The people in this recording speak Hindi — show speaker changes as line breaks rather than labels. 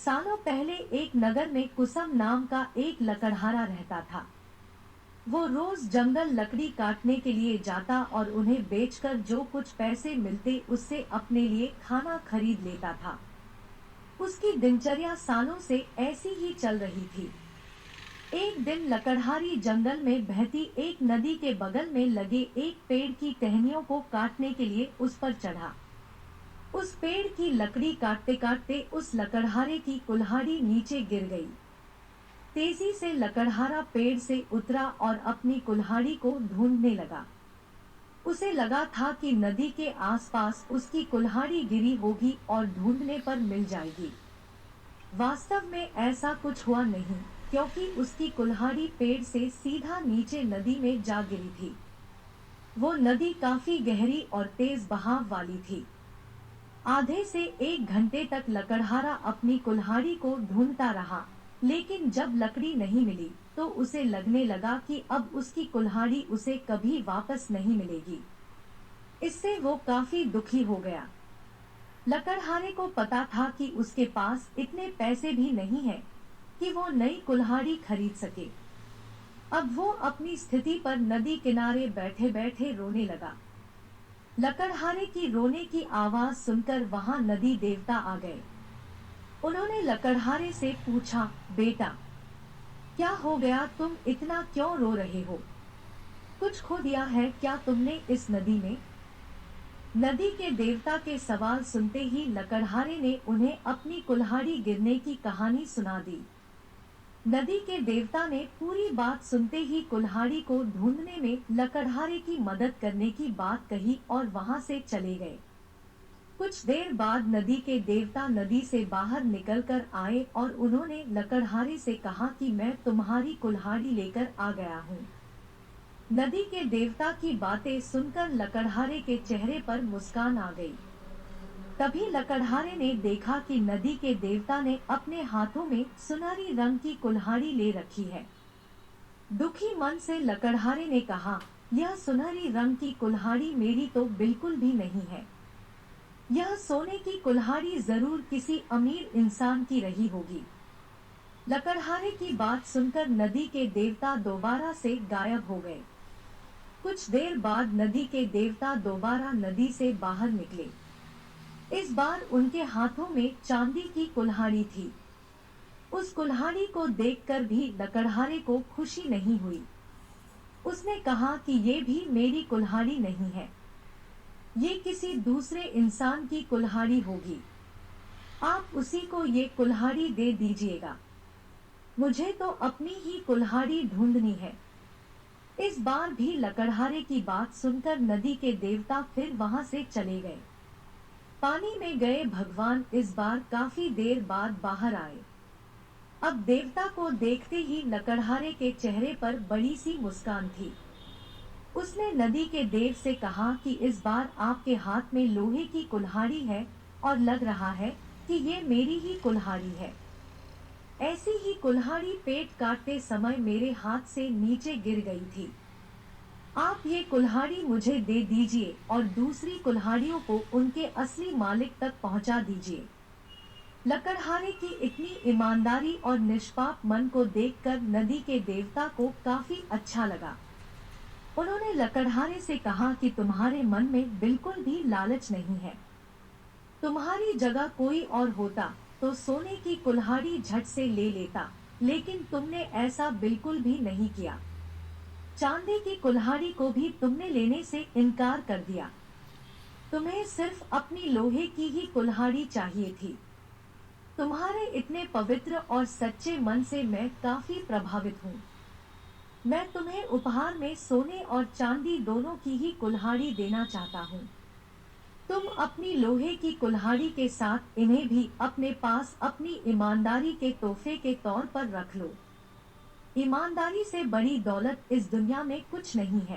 सालों पहले एक नगर में कुसुम नाम का एक लकड़हारा रहता था। वो रोज जंगल लकड़ी काटने के लिए जाता और उन्हें बेचकर जो कुछ पैसे मिलते उससे अपने लिए खाना खरीद लेता था। उसकी दिनचर्या सालों से ऐसी ही चल रही थी। एक दिन लकड़हारी जंगल में बहती एक नदी के बगल में लगे एक पेड़ की टहनियों को काटने के लिए उस पर चढ़ा। उस पेड़ की लकड़ी काटते काटते उस लकड़हारे की कुल्हाड़ी नीचे गिर गई। तेजी से लकड़हारा पेड़ से उतरा और अपनी कुल्हाड़ी को ढूंढने लगा। उसे लगा था कि नदी के आसपास उसकी कुल्हाड़ी गिरी होगी और ढूंढने पर मिल जाएगी। वास्तव में ऐसा कुछ हुआ नहीं, क्योंकि उसकी कुल्हाड़ी पेड़ से सीधा नीचे नदी में जा गिरी थी। वो नदी काफी गहरी और तेज बहाव वाली थी। आधे से 1 घंटे तक लकड़हारा अपनी कुल्हाड़ी को ढूंढता रहा, लेकिन जब लकड़ी नहीं मिली तो उसे लगने लगा कि अब उसकी कुल्हाड़ी उसे कभी वापस नहीं मिलेगी। इससे वो काफी दुखी हो गया। लकड़हारे को पता था कि उसके पास इतने पैसे भी नहीं हैं कि वो नई कुल्हाड़ी खरीद सके। अब वो अपनी स्थिति पर नदी किनारे बैठे बैठे रोने लगा। लकड़हारे की रोने की आवाज सुनकर वहां नदी देवता आ गए। उन्होंने लकड़हारे से पूछा, बेटा, क्या हो गया? तुम इतना क्यों रो रहे हो? कुछ खो दिया है क्या तुमने इस नदी में? नदी के देवता के सवाल सुनते ही लकड़हारे ने उन्हें अपनी कुल्हाड़ी गिरने की कहानी सुना दी। नदी के देवता ने पूरी बात सुनते ही कुल्हाड़ी को ढूंढने में लकड़हारे की मदद करने की बात कही और वहां से चले गए। कुछ देर बाद नदी के देवता नदी से बाहर निकलकर आए और उन्होंने लकड़हारे से कहा कि मैं तुम्हारी कुल्हाड़ी लेकर आ गया हूँ। नदी के देवता की बातें सुनकर लकड़हारे के चेहरे पर मुस्कान आ गई। तभी लकड़हारे ने देखा कि नदी के देवता ने अपने हाथों में सुनहरी रंग की कुल्हाड़ी ले रखी है। दुखी मन से लकड़हारे ने कहा, यह सुनहरी रंग की कुल्हाड़ी मेरी तो बिल्कुल भी नहीं है। यह सोने की कुल्हाड़ी जरूर किसी अमीर इंसान की रही होगी। लकड़हारे की बात सुनकर नदी के देवता दोबारा से गायब हो गए। कुछ देर बाद नदी के देवता दोबारा नदी से बाहर निकले। इस बार उनके हाथों में चांदी की कुल्हाड़ी थी। उस कुल्हाड़ी को देखकर भी लकड़हारे को खुशी नहीं हुई। उसने कहा कि ये भी मेरी कुल्हाड़ी नहीं है, ये किसी दूसरे इंसान की कुल्हाड़ी होगी। आप उसी को ये कुल्हाड़ी दे दीजिएगा। मुझे तो अपनी ही कुल्हाड़ी ढूंढनी है। इस बार भी लकड़हारे की बात सुनकर नदी के देवता फिर वहां से चले गए। पानी में गए भगवान इस बार काफी देर बाद बाहर आए। अब देवता को देखते ही लकड़हारे के चेहरे पर बड़ी सी मुस्कान थी। उसने नदी के देव से कहा कि इस बार आपके हाथ में लोहे की कुल्हाड़ी है और लग रहा है कि ये मेरी ही कुल्हाड़ी है। ऐसी ही कुल्हाड़ी पेट काटते समय मेरे हाथ से नीचे गिर गई थी। आप ये कुल्हाड़ी मुझे दे दीजिए और दूसरी कुल्हाड़ियों को उनके असली मालिक तक पहुंचा दीजिए। लकड़हारे की इतनी ईमानदारी और निष्पाप मन को देखकर नदी के देवता को काफी अच्छा लगा। उन्होंने लकड़हारे से कहा कि तुम्हारे मन में बिल्कुल भी लालच नहीं है। तुम्हारी जगह कोई और होता तो सोने की कुल्हाड़ी झट से ले लेता, लेकिन तुमने ऐसा बिल्कुल भी नहीं किया। चांदी की कुल्हाड़ी को भी तुमने लेने से इनकार कर दिया। तुम्हें सिर्फ अपनी लोहे की ही कुल्हाड़ी चाहिए थी। तुम्हारे इतने पवित्र और सच्चे मन से मैं काफी प्रभावित हूँ। मैं तुम्हें उपहार में सोने और चांदी दोनों की ही कुल्हाड़ी देना चाहता हूँ। तुम अपनी लोहे की कुल्हाड़ी के साथ इन्हें भी अपने पास अपनी ईमानदारी के तोहफे के तौर पर रख लो। ईमानदारी से बड़ी दौलत इस दुनिया में कुछ नहीं है।